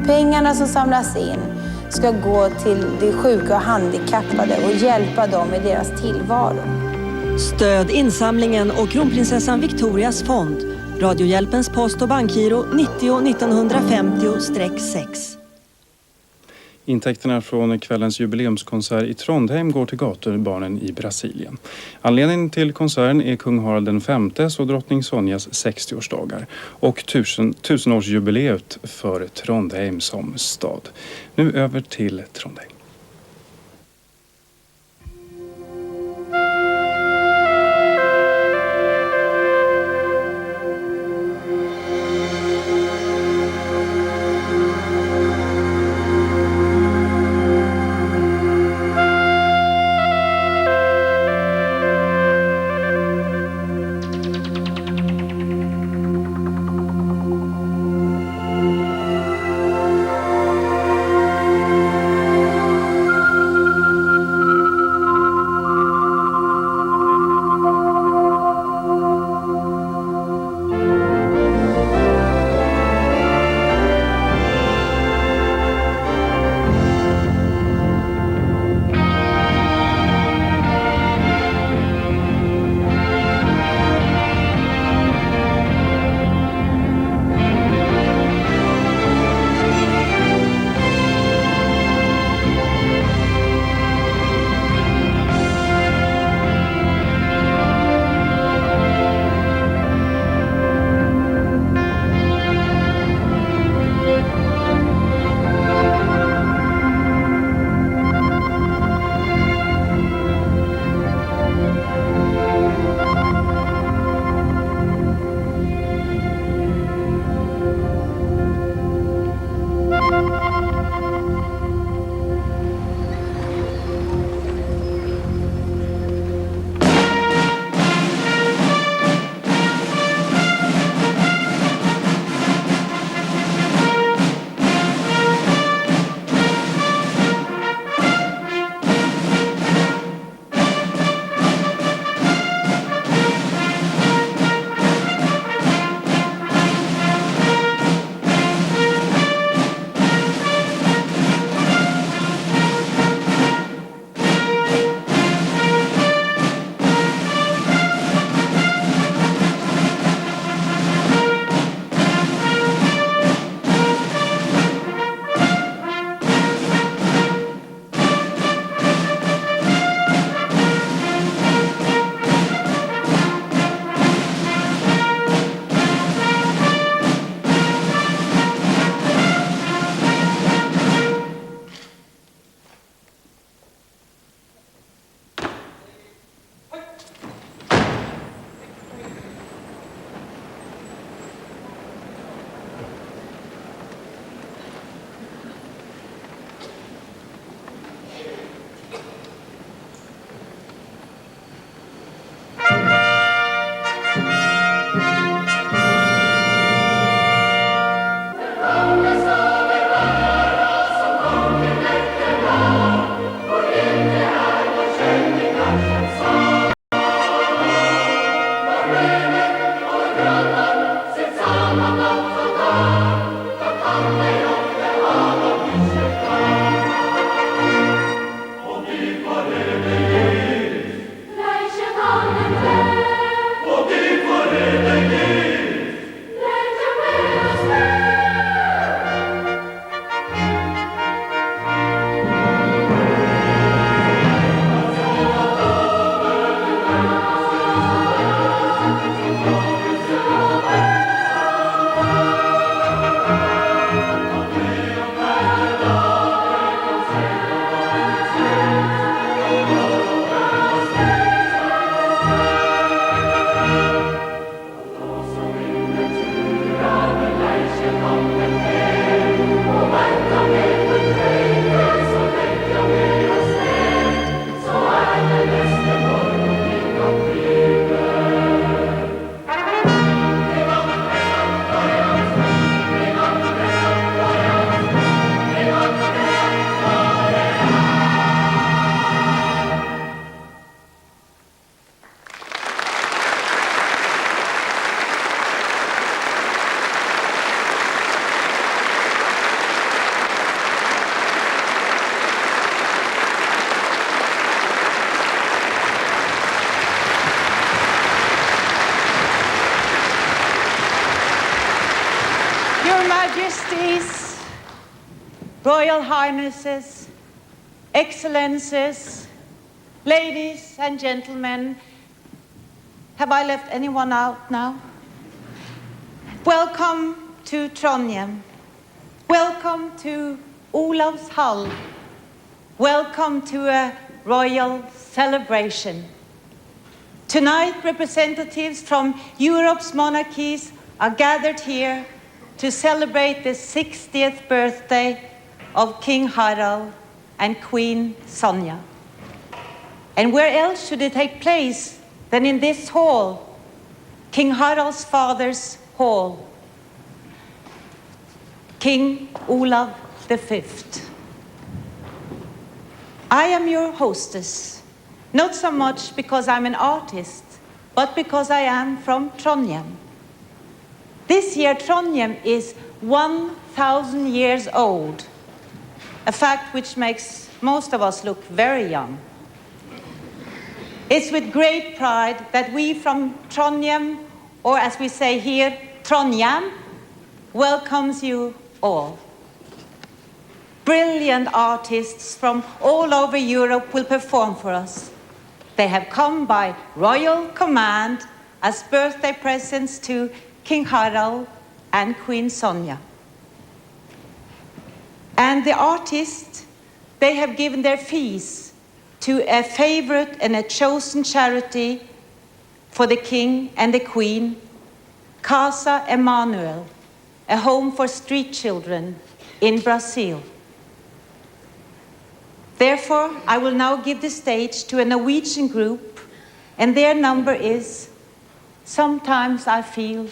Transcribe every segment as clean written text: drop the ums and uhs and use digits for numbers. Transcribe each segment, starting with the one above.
Pengarna som samlas in ska gå till de sjuka och handikappade och hjälpa dem i deras tillvaro. Stöd insamlingen och kronprinsessan Victorias fond. Radiohjälpens post- och bankgiro 90 1950-6. Intäkterna från kvällens jubileumskonsert i Trondheim går till gatubarnen i Brasilien. Anledningen till konserten är kung Harald V och drottning Sonias 60-årsdagar och tusenårsjubileet för Trondheim som stad. Nu över till Trondheim. Majesties, Royal Highnesses, Excellencies, ladies and gentlemen, have I left anyone out now? Welcome to Trondheim. Welcome to Olavshallen. Welcome to a royal celebration. Tonight, representatives from Europe's monarchies are gathered here to celebrate the 60th birthday of King Harald and Queen Sonia. And where else should it take place than in this hall, King Harald's father's hall, King Olav V. I am your hostess, not so much because I'm an artist, but because I am from Trondheim. This year, Trondheim is 1,000 years old, a fact which makes most of us look very young. It's with great pride that we from Trondheim, or as we say here, Trondheim, welcomes you all. Brilliant artists from all over Europe will perform for us. They have come by royal command as birthday presents to King Harald and Queen Sonia. And the artists, they have given their fees to a favorite and a chosen charity for the King and the Queen, Casa Emanuel, a home for street children in Brazil. Therefore, I will now give the stage to a Norwegian group, and their number is Sometimes I Feel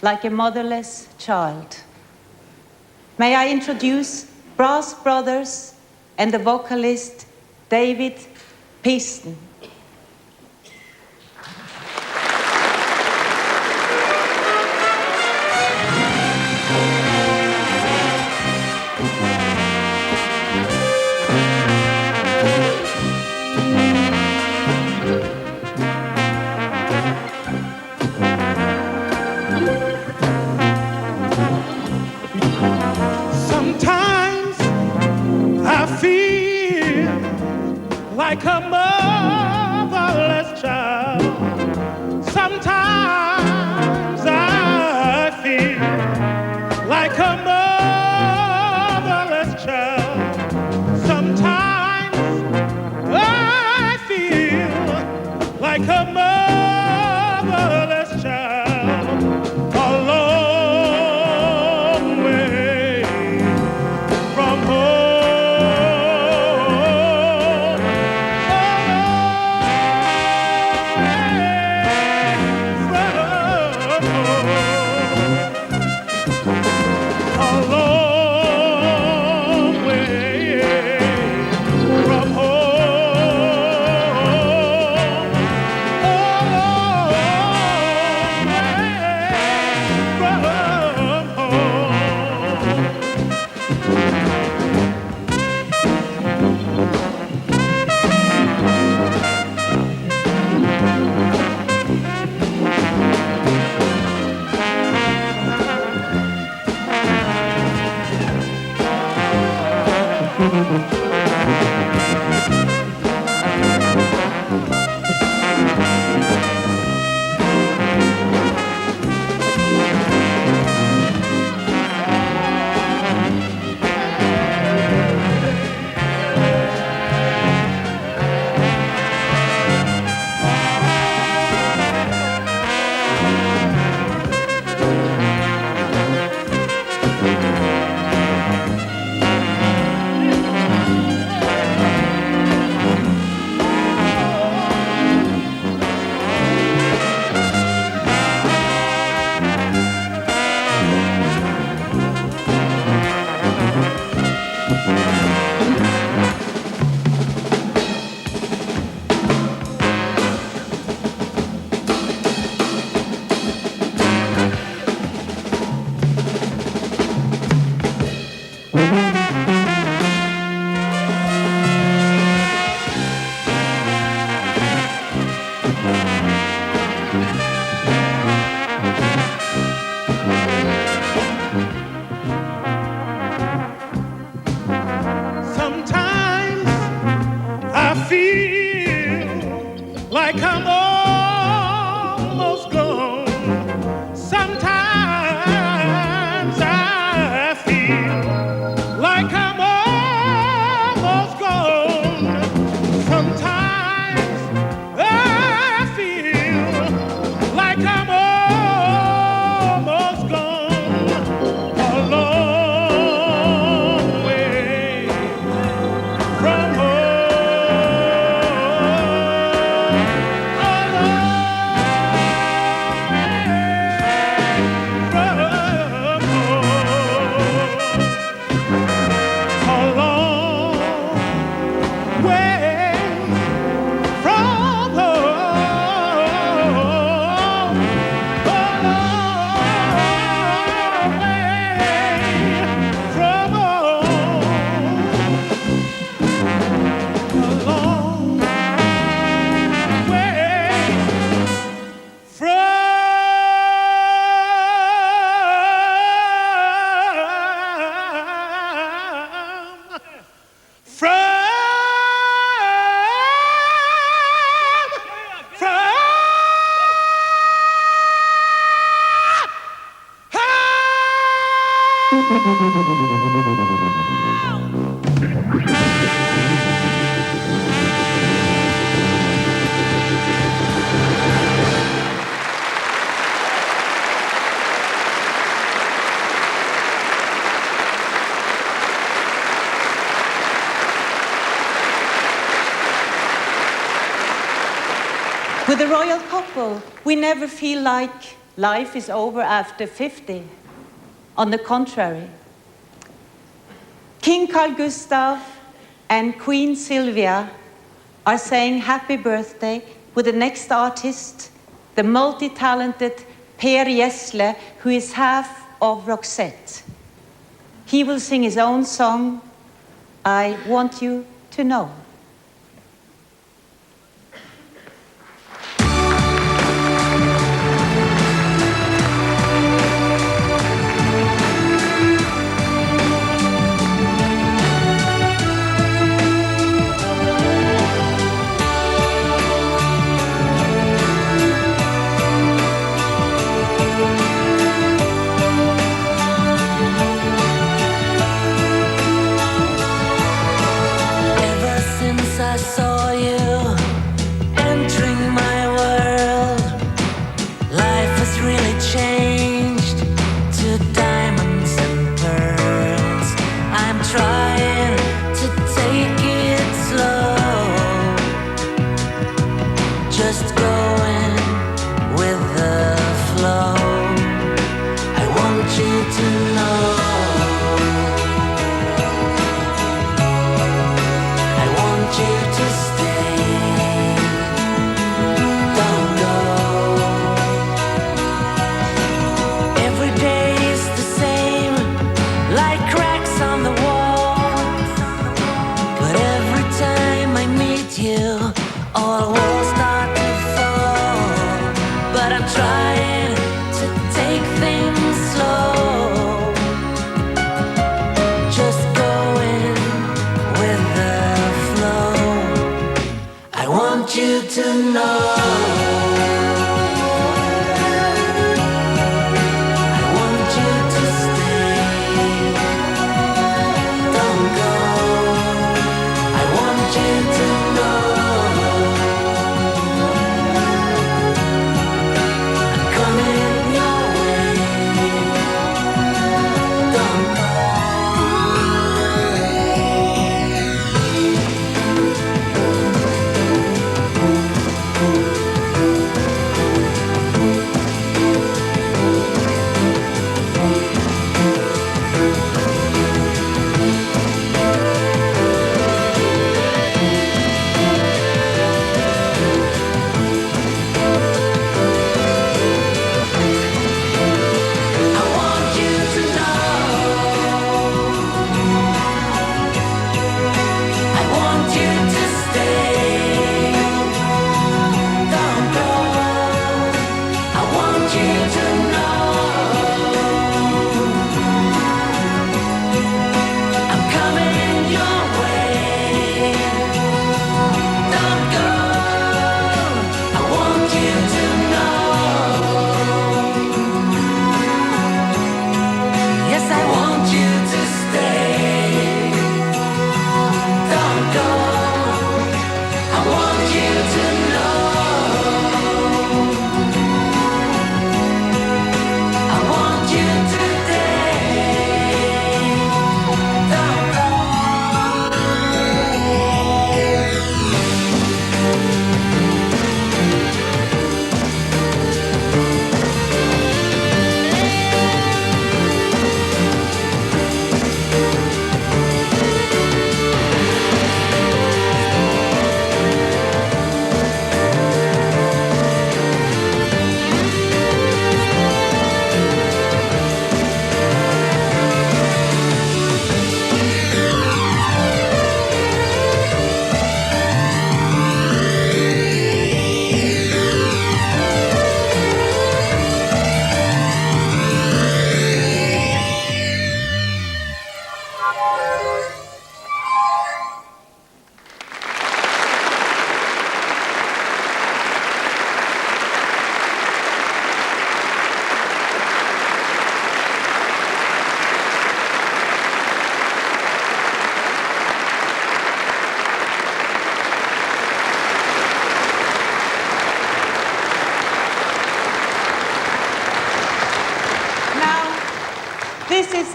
Like a Motherless Child. May I introduce Brass Brothers and the vocalist David Peaston. Like a motherless child. Sometimes I feel like a motherless child. Sometimes I feel like a motherless child. A long way from home. With the royal couple, we never feel like life is over after 50. On the contrary. King Carl Gustaf and Queen Sylvia are saying happy birthday with the next artist, the multi-talented Per Gessle, who is half of Roxette. He will sing his own song, I Want You to Know.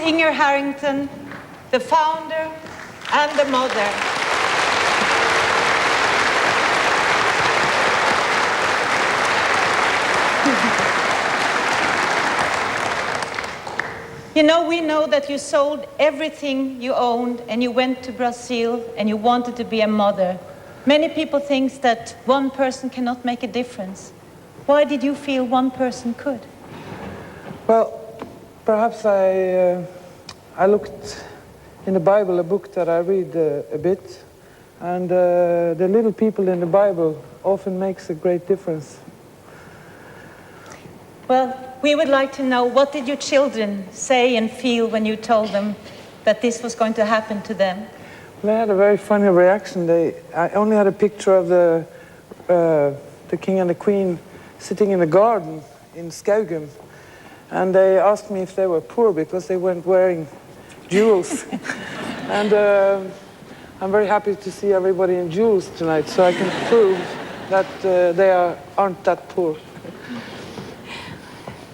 Inger Harrington, the founder and the mother. You know, we know that you sold everything you owned and you went to Brazil and you wanted to be a mother. Many people think that one person cannot make a difference. Why did you feel one person could? Well, perhaps I looked in the Bible, a book that I read a bit, and the little people in the Bible often makes a great difference. Well, we would like to know, what did your children say and feel when you told them that this was going to happen to them? They had a very funny reaction. I only had a picture of the king and the queen sitting in the garden in Skaugum, and they asked me if they were poor because they weren't wearing jewels. And I'm very happy to see everybody in jewels tonight, so I can prove that they aren't that poor.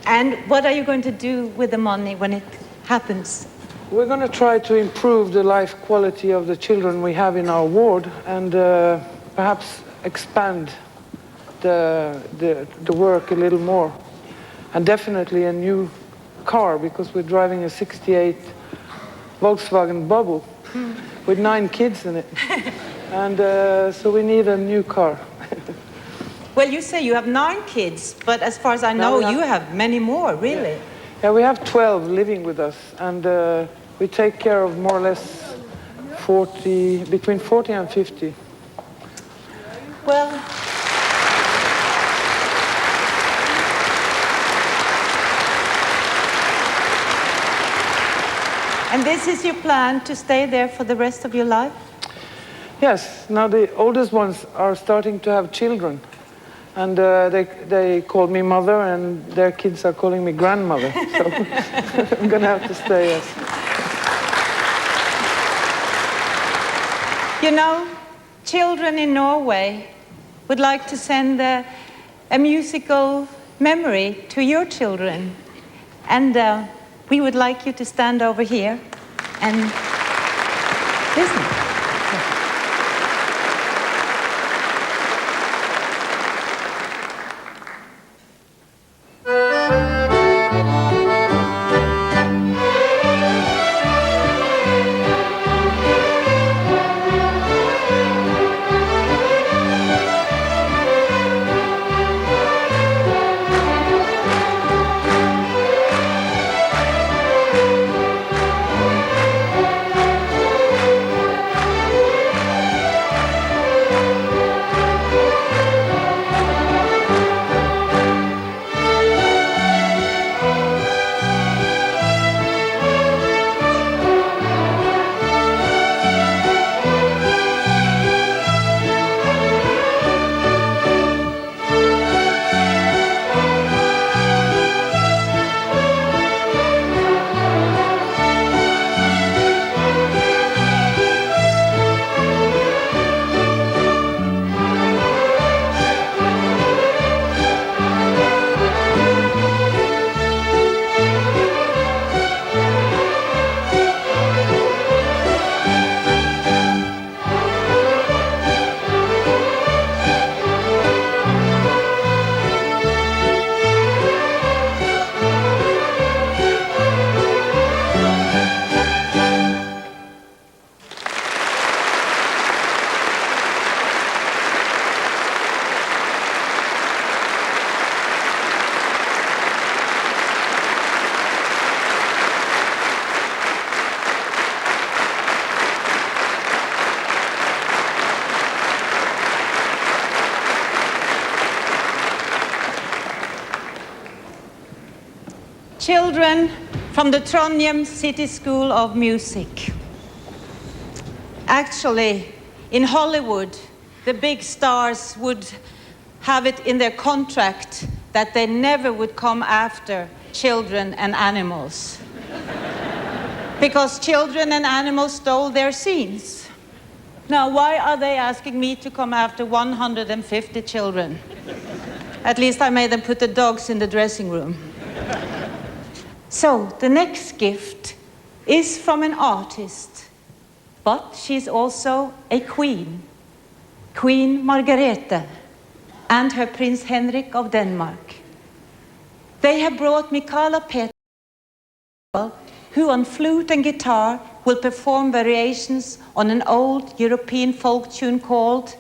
And what are you going to do with the money when it happens? We're going to try to improve the life quality of the children we have in our ward, and perhaps expand the work a little more. And definitely a new car, because we're driving a 68 Volkswagen Bubble with 9 kids in it. And so we need a new car. Well, you say you have 9 kids, but as far as I know, you have many more, really. Yeah, we have 12 living with us, and we take care of more or less between 40 and 50. Well, and this is your plan, to stay there for the rest of your life? Yes, now the oldest ones are starting to have children. And they call me mother, and their kids are calling me grandmother. So I'm going to have to stay, yes. You know, children in Norway would like to send a musical memory to your children. And we would like you to stand over here and listen. Children from the Trondheim City School of Music. Actually, in Hollywood, the big stars would have it in their contract that they never would come after children and animals. Because children and animals stole their scenes. Now, why are they asking me to come after 150 children? At least I made them put the dogs in the dressing room. So, the next gift is from an artist, but she's also a queen, Queen Margrethe, and her Prince Henrik of Denmark. They have brought Mikaela Peter, who on flute and guitar will perform variations on an old European folk tune called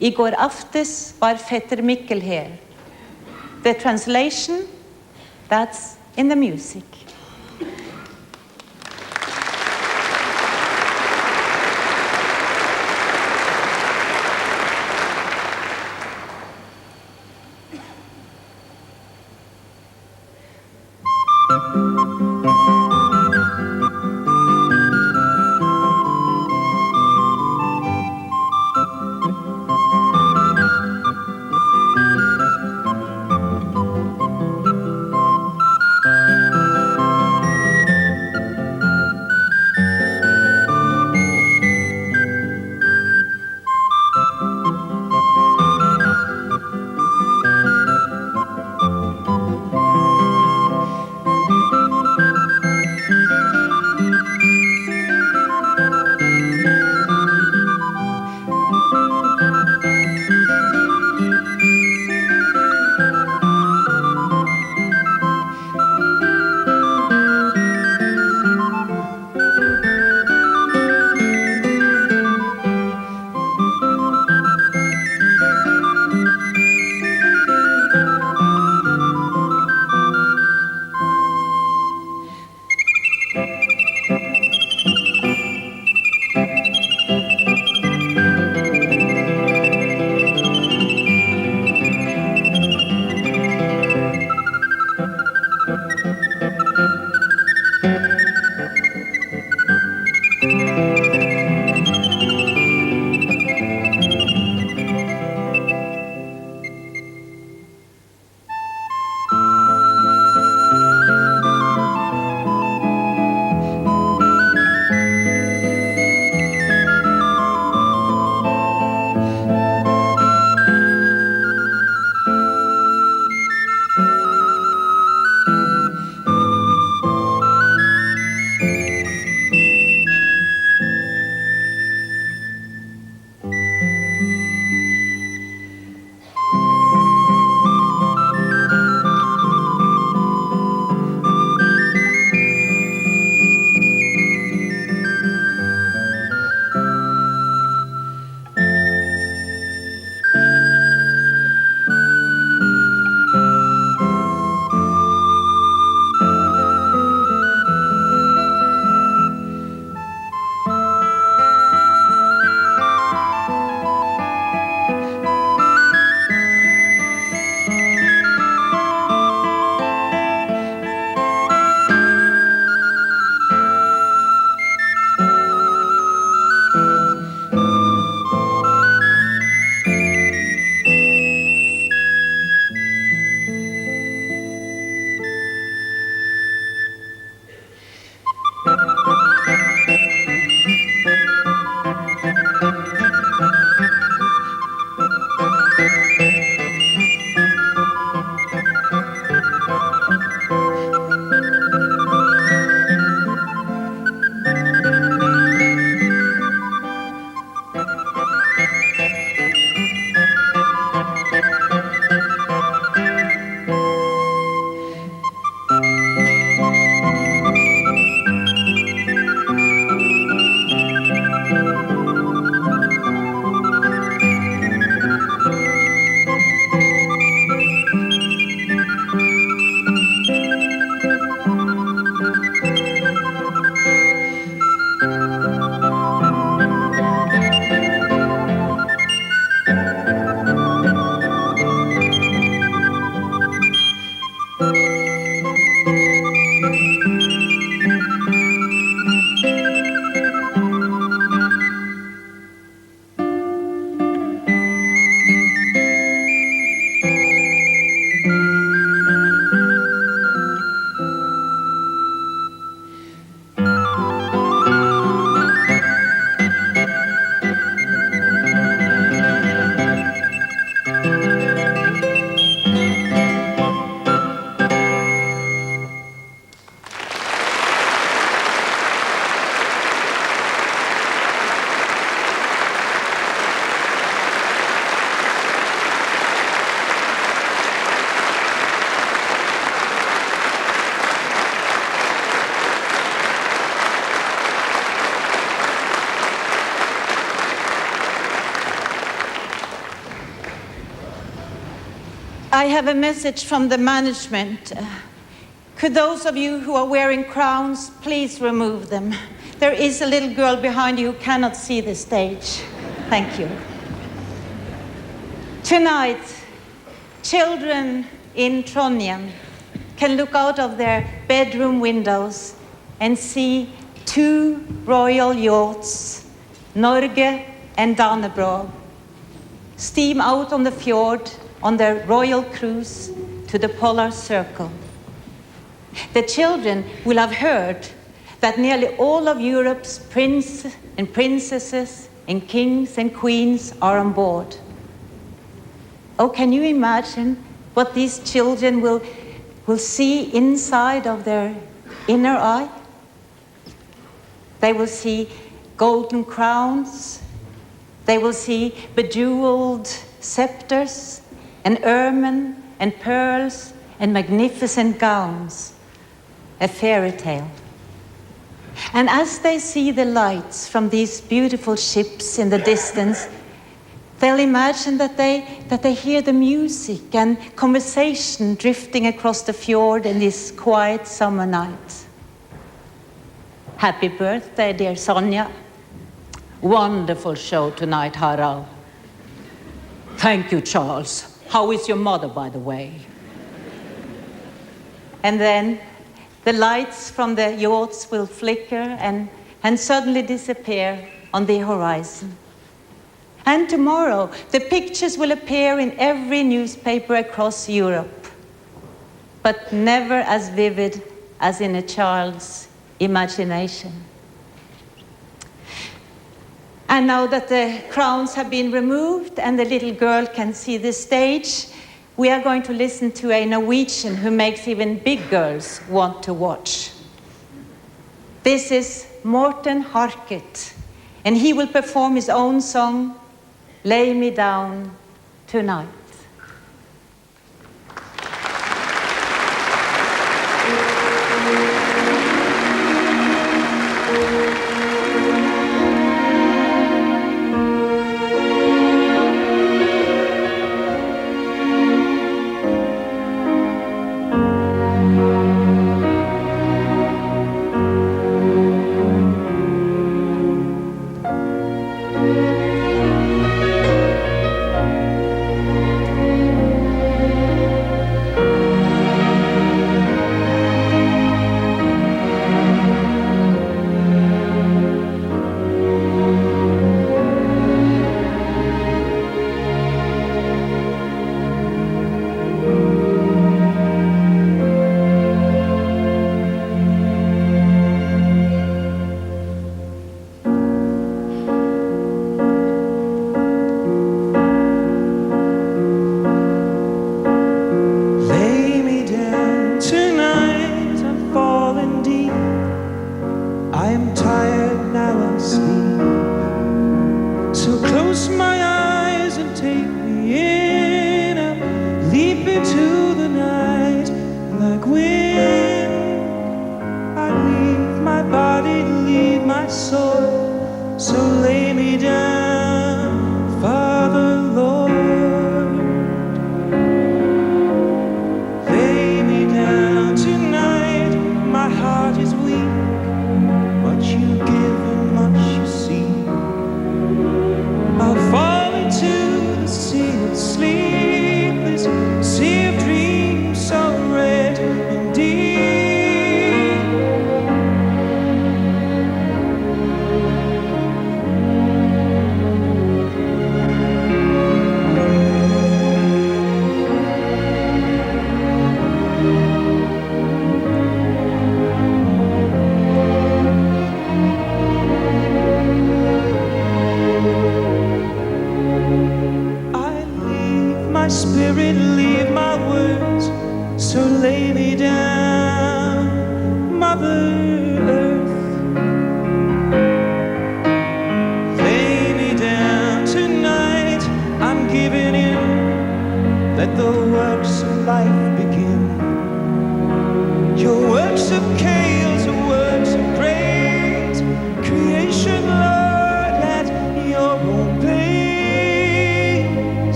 I går aftes var fetter Mikkel her. The translation, that's in the music. I have a message from the management. Could those of you who are wearing crowns please remove them? There is a little girl behind you who cannot see the stage. Thank you. Tonight, children in Trondheim can look out of their bedroom windows and see two royal yachts, Norge and Dannebrog, steam out on the fjord on their royal cruise to the polar circle. The children will have heard that nearly all of Europe's princes and princesses and kings and queens are on board. Oh, can you imagine what these children will see inside of their inner eye? They will see golden crowns, they will see bejeweled scepters and ermine and pearls and magnificent gowns, a fairy tale. And as they see the lights from these beautiful ships in the distance, they'll imagine that they hear the music and conversation drifting across the fjord in this quiet summer night. Happy birthday, dear Sonia. Wonderful show tonight, Harald. Thank you, Charles. How is your mother, by the way? And then the lights from the yachts will flicker and suddenly disappear on the horizon. And tomorrow, the pictures will appear in every newspaper across Europe, but never as vivid as in a child's imagination. And now that the crowns have been removed and the little girl can see the stage, we are going to listen to a Norwegian who makes even big girls want to watch. This is Morten Harket, and he will perform his own song, Lay Me Down Tonight.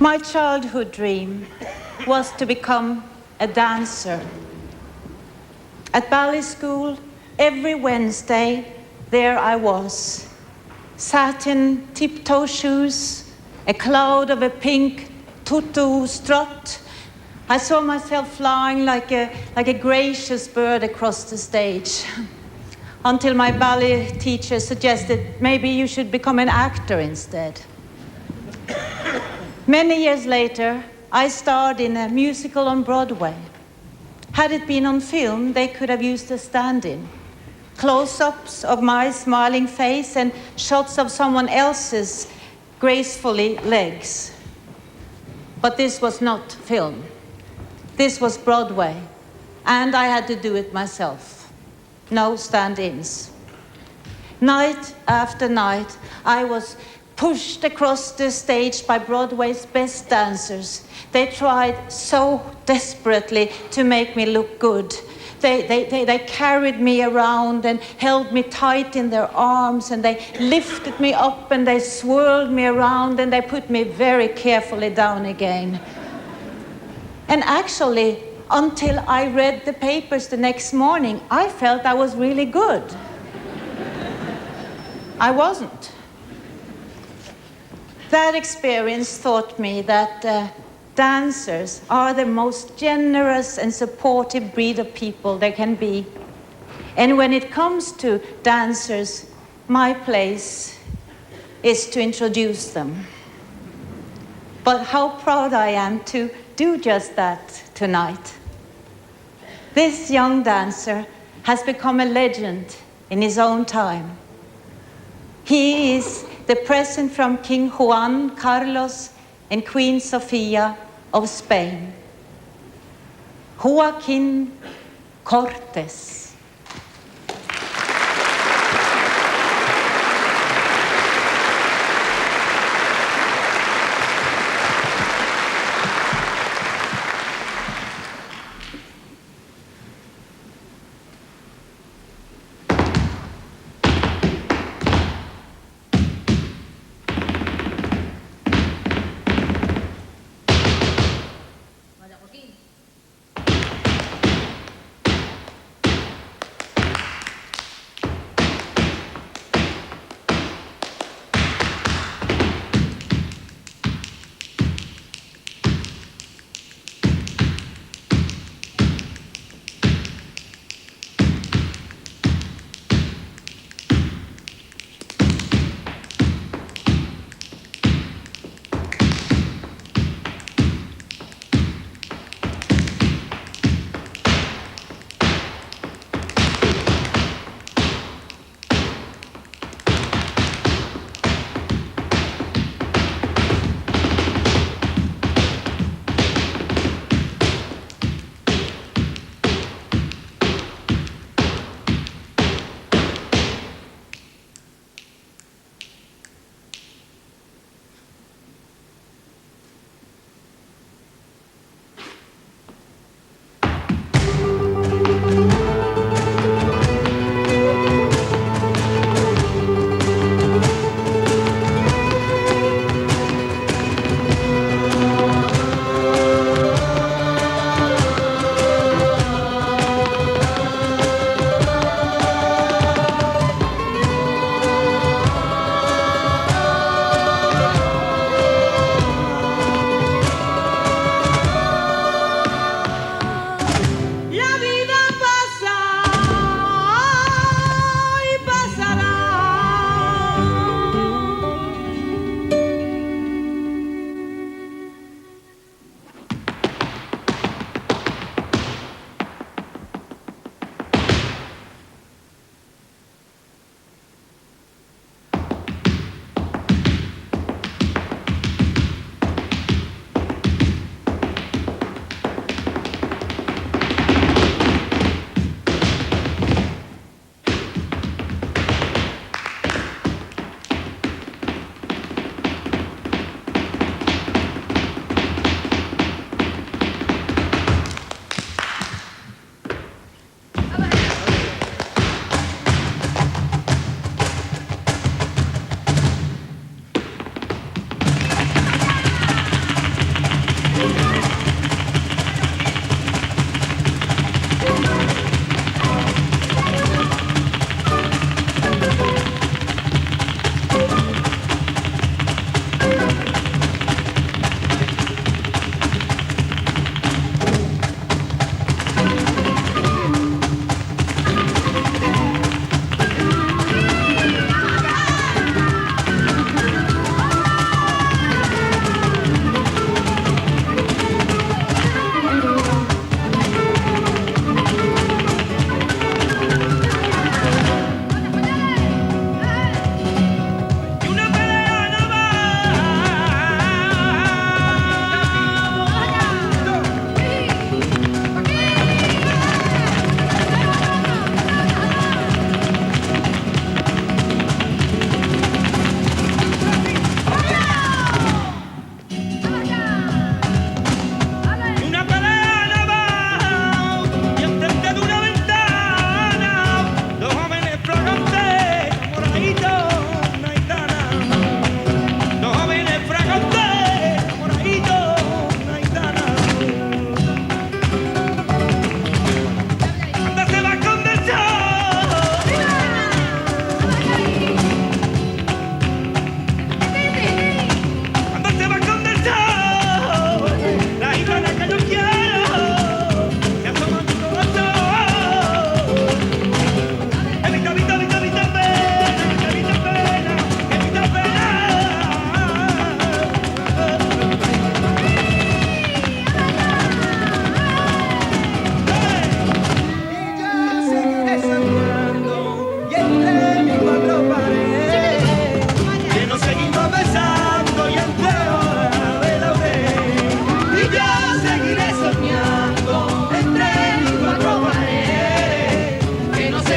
My childhood dream was to become a dancer. At ballet school, every Wednesday, there I was. Satin tiptoe shoes, a cloud of a pink tutu strut. I saw myself flying like a gracious bird across the stage. Until my ballet teacher suggested maybe you should become an actor instead. Many years later, I starred in a musical on Broadway. Had it been on film, they could have used a stand-in. Close-ups of my smiling face and shots of someone else's gracefully legs. But this was not film. This was Broadway, and I had to do it myself. No stand-ins. Night after night, I was pushed across the stage by Broadway's best dancers. They tried so desperately to make me look good. They carried me around and held me tight in their arms, and they lifted me up and they swirled me around and they put me very carefully down again. And actually, until I read the papers the next morning, I felt I was really good. I wasn't. That experience taught me that dancers are the most generous and supportive breed of people there can be. And when it comes to dancers, my place is to introduce them. But how proud I am to do just that tonight. This young dancer has become a legend in his own time. He is the present from King Juan Carlos and Queen Sofia of Spain. Joachim Cortes.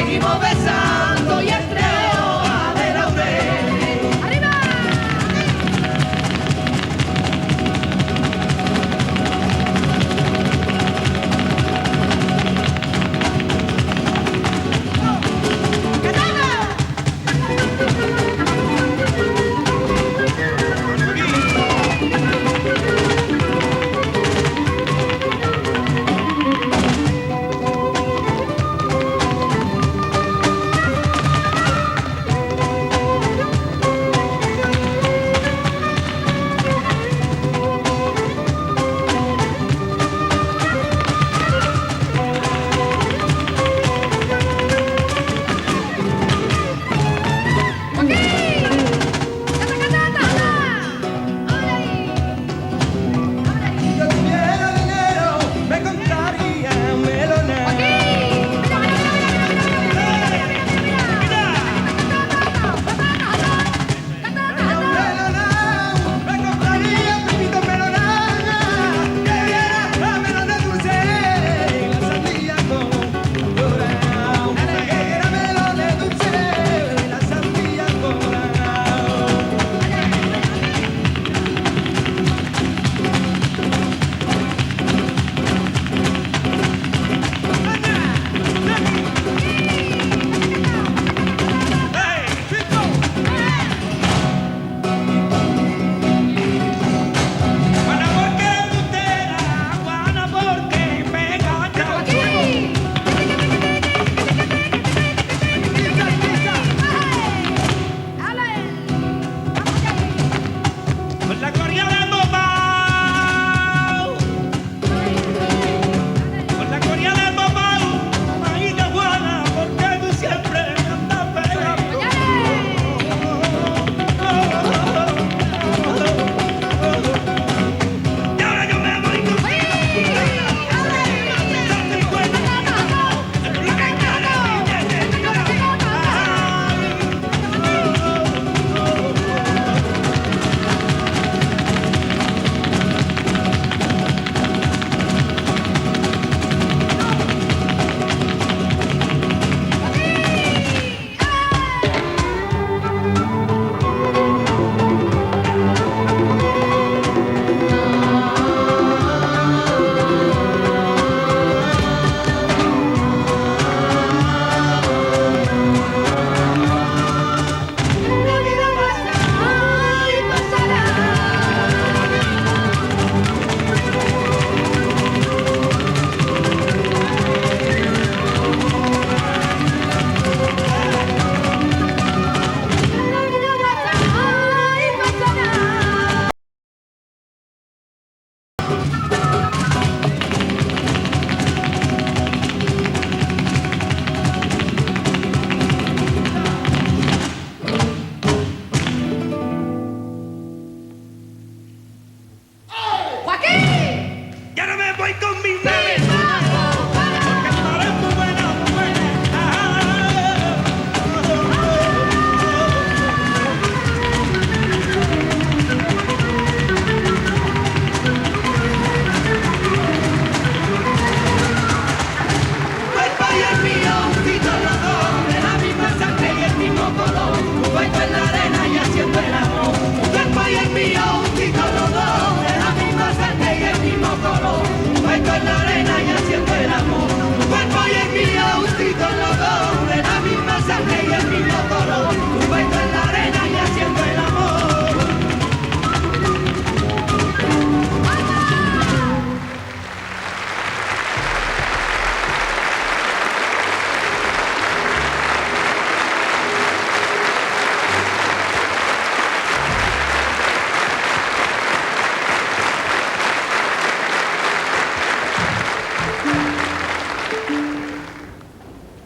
seguimos besando y estreo a de laurel. ¡Arriba!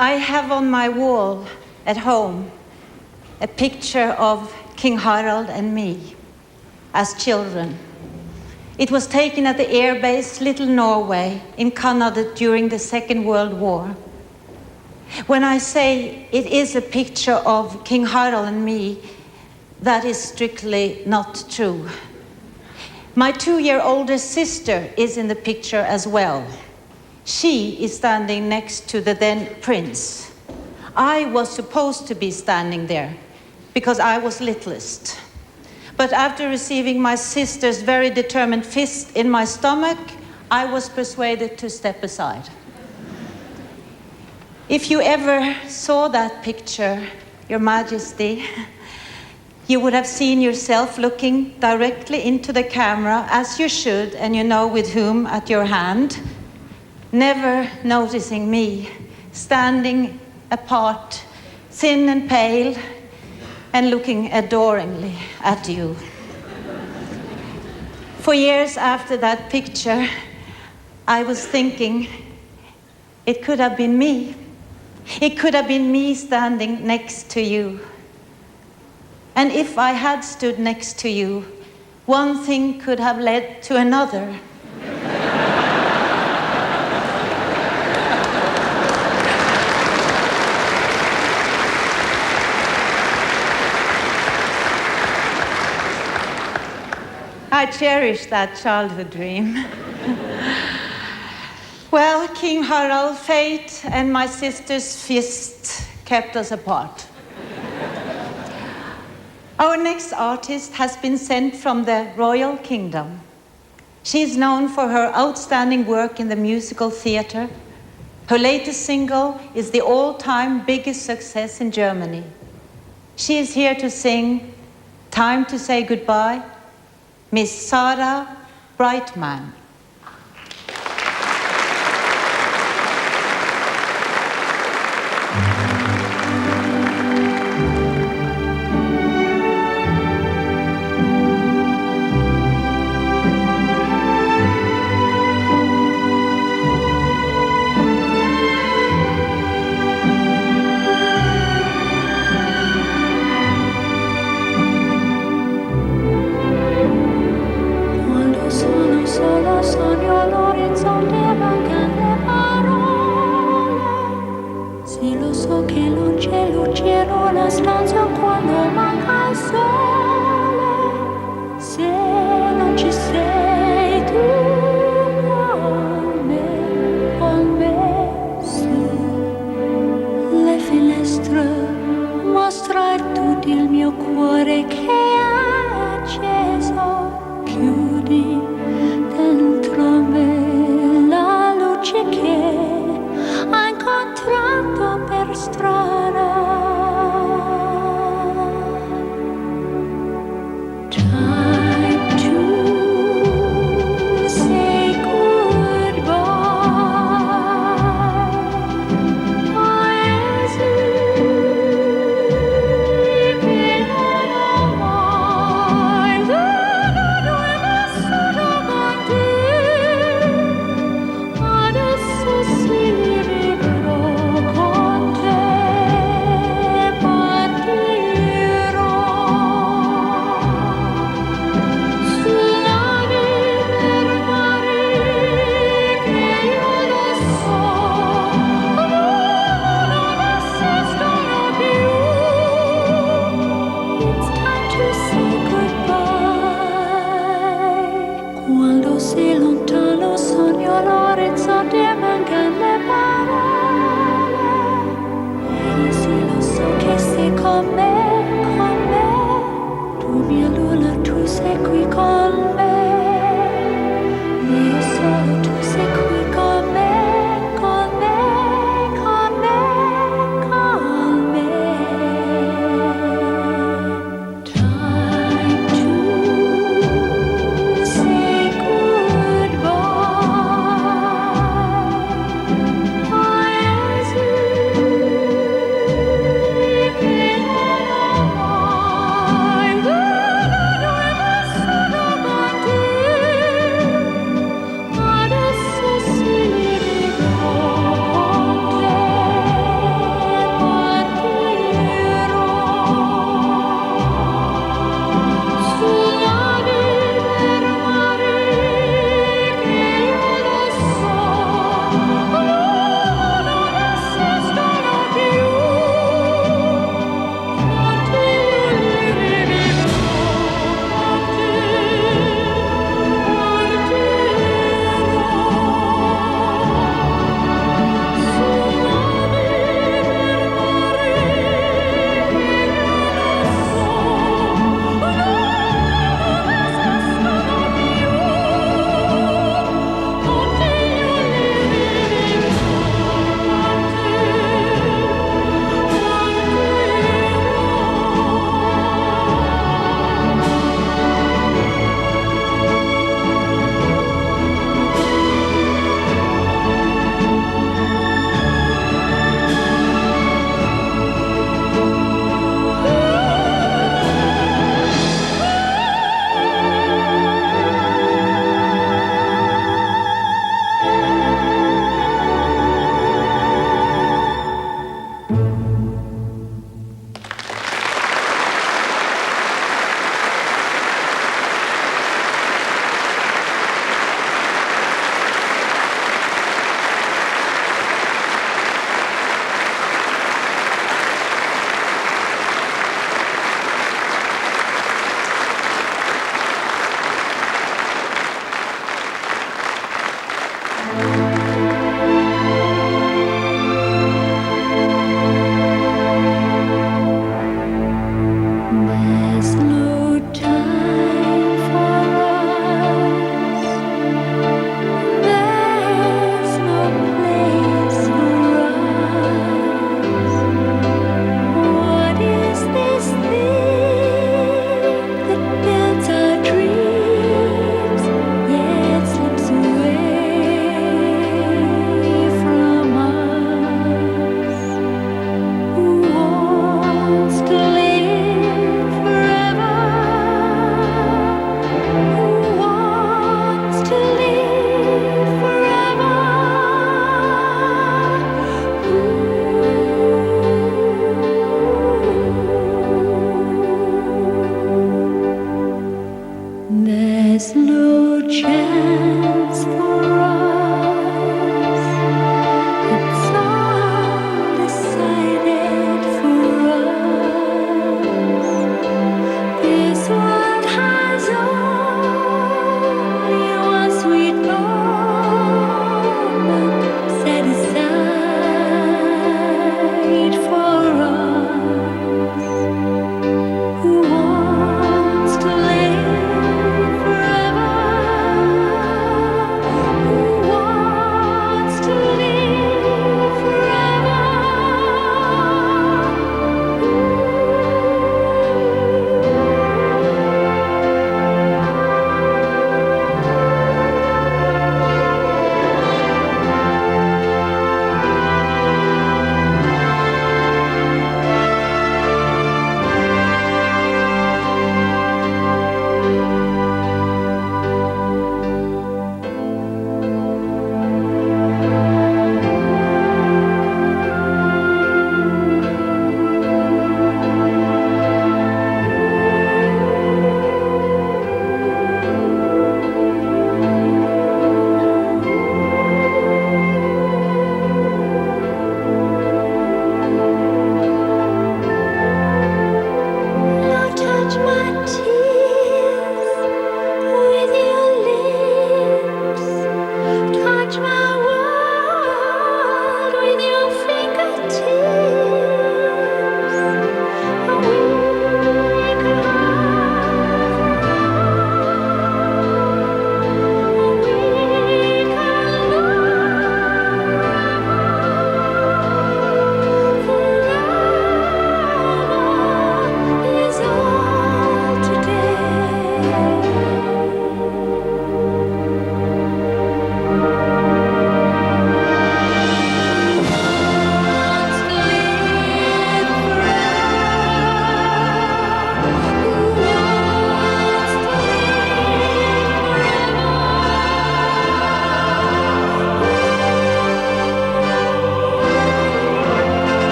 I have on my wall at home a picture of King Harald and me as children. It was taken at the airbase Little Norway in Canada during the Second World War. When I say it is a picture of King Harald and me, that is strictly not true. My 2-year-older sister is in the picture as well. She is standing next to the then prince. I was supposed to be standing there because I was littlest. But after receiving my sister's very determined fist in my stomach, I was persuaded to step aside. If you ever saw that picture, Your Majesty, you would have seen yourself looking directly into the camera, as you should, and you know with whom at your hand, never noticing me, standing apart, thin and pale, and looking adoringly at you. For years after that picture, I was thinking, it could have been me. It could have been me standing next to you. And if I had stood next to you, one thing could have led to another. I cherish that childhood dream. Well, King Harald, fate and my sister's fist kept us apart. Our next artist has been sent from the Royal Kingdom. She is known for her outstanding work in the musical theater. Her latest single is the all-time biggest success in Germany. She is here to sing Time to Say Goodbye, Miss Sarah Brightman.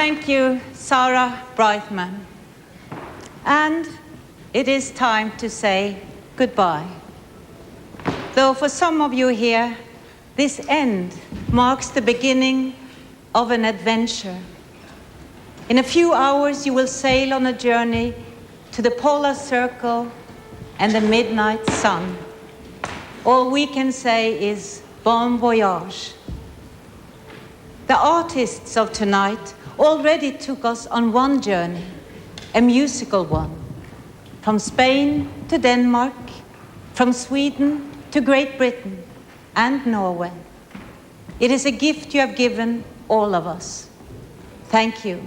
Thank you, Sarah Brightman. And it is time to say goodbye. Though for some of you here, this end marks the beginning of an adventure. In a few hours, you will sail on a journey to the polar circle and the midnight sun. All we can say is bon voyage. The artists of tonight already took us on one journey, a musical one, from Spain to Denmark, from Sweden to Great Britain and Norway. It is a gift you have given all of us. Thank you.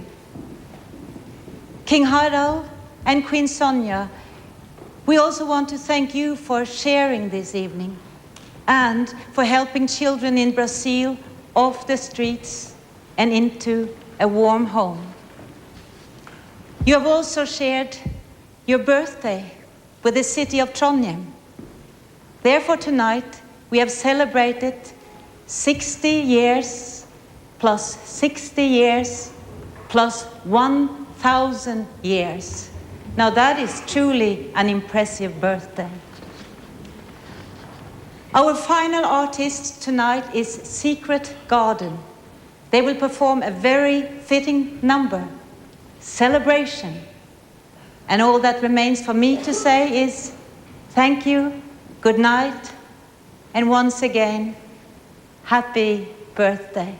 King Harald and Queen Sonia, we also want to thank you for sharing this evening and for helping children in Brazil off the streets and into a warm home. You have also shared your birthday with the city of Trondheim. Therefore tonight we have celebrated 60 years plus 60 years plus 1,000 years. Now that is truly an impressive birthday. Our final artist tonight is Secret Garden. They will perform a very fitting number, Celebration. And all that remains for me to say is thank you, good night, and once again, happy birthday.